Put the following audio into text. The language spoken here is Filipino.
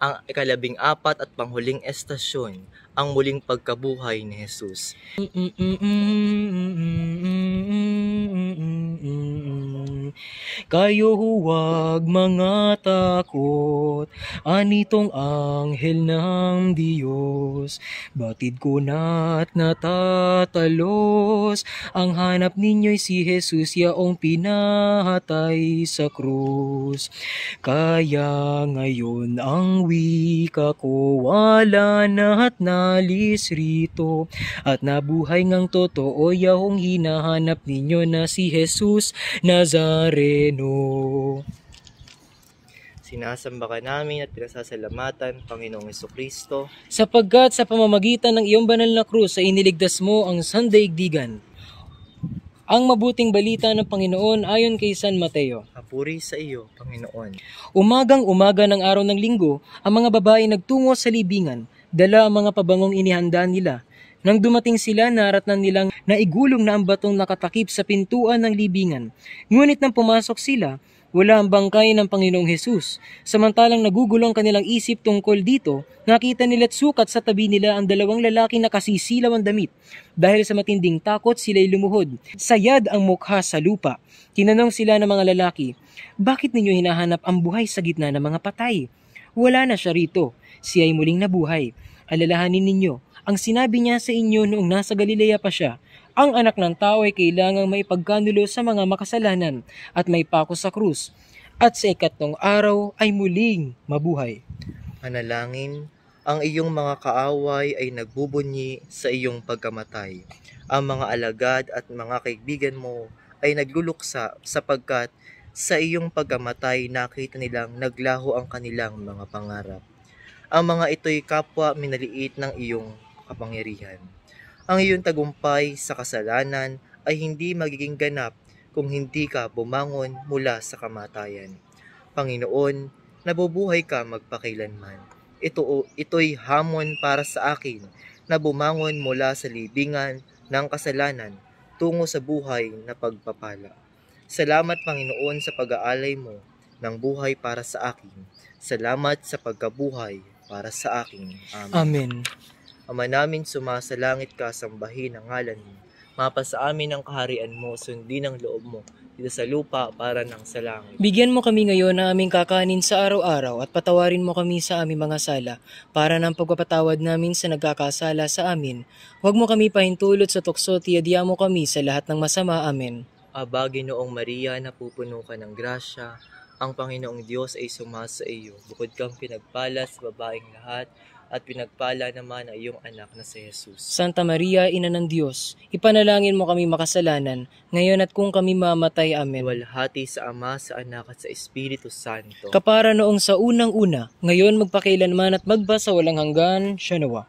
Ang ikalabing-apat at panghuling estasyon, ang muling pagkabuhay ni Jesus. Kayo huwag mga takot, anitong anghel ng Diyos. Batid ko na't natatalos, ang hanap ninyo'y si Jesus, yaong pinahatay sa krus. Kaya ngayon ang wika ko, wala na't nalis rito, at nabuhay ngang totoo, yahong hinahanap ninyo na si Jesus Nazareno. Sinasamba ka namin at pinasasalamatan, Panginoong Hesukristo, Sapagkat sa pamamagitan ng iyong banal na krus ay iniligtas mo ang sandaigdigan. Ang mabuting balita ng Panginoon ayon kay San Mateo. papuri sa iyo, Panginoon. Umagang-umaga ng araw ng linggo, ang mga babae nagtungo sa libingan, dala ang mga pabangong inihanda nila. Nang dumating sila, naratnan nilang naigulong na ang batong nakatakip sa pintuan ng libingan. Ngunit nang pumasok sila, wala ang bangkay ng Panginoong Hesus. Samantalang nagugulong kanilang isip tungkol dito, nakita nila't sukat sa tabi nila ang dalawang lalaki na kasisilaw ang damit. Dahil sa matinding takot, sila'y lumuhod. Sayad ang mukha sa lupa. Tinanong sila ng mga lalaki, "Bakit ninyo hinahanap ang buhay sa gitna ng mga patay? Wala na siya rito. Siya ay muling nabuhay. Alalahanin ninyo, ang sinabi niya sa inyo noong nasa Galilea pa siya, ang anak ng tao ay kailangang maipagkanulo sa mga makasalanan at may pako sa krus, at sa ikatlong araw ay muling mabuhay." Manalangin, ang iyong mga kaaway ay nagbubunyi sa iyong pagkamatay. Ang mga alagad at mga kaibigan mo ay nagluluksa sapagkat sa iyong pagkamatay nakita nilang naglaho ang kanilang mga pangarap. Ang mga ito'y kapwa minaliit ng iyong kapangyarihan. Ang iyong tagumpay sa kasalanan ay hindi magiging ganap kung hindi ka bumangon mula sa kamatayan. Panginoon, nabubuhay ka magpakailanman. Ito'y hamon para sa akin na bumangon mula sa libingan ng kasalanan tungo sa buhay na pagpapala. Salamat, Panginoon, sa pag-aalay mo ng buhay para sa akin. Salamat sa pagkabuhay para sa akin. Amen. Amen. Ama namin, sumasalangit ka, sambahin ang ngalan mo. Mapasa amin ang kaharian mo, sundin ang loob mo, dito sa lupa para ng sa langit. Bigyan mo kami ngayon ng aming kakanin sa araw-araw at patawarin mo kami sa aming mga sala para ng pagpapatawad namin sa nagkakasala sa amin. Huwag mo kami pahintulot sa tukso, tiyadya mo kami sa lahat ng masama. Amen. Aba, Ginoong Maria, napupuno ka ng grasya, ang Panginoong Diyos ay sumasa iyo. Bukod kang pinagpala sa babaeng lahat, at pinagpala naman ang iyong anak na si Jesus. Santa Maria, Ina ng Diyos, ipanalangin mo kami makasalanan, ngayon at kung kami mamatay. Amen. Luwalhati sa Ama, sa Anak at sa Espiritu Santo. Kapara noong sa unang-una, ngayon magpakailanman at magba sa walang hanggan. Siya nawa.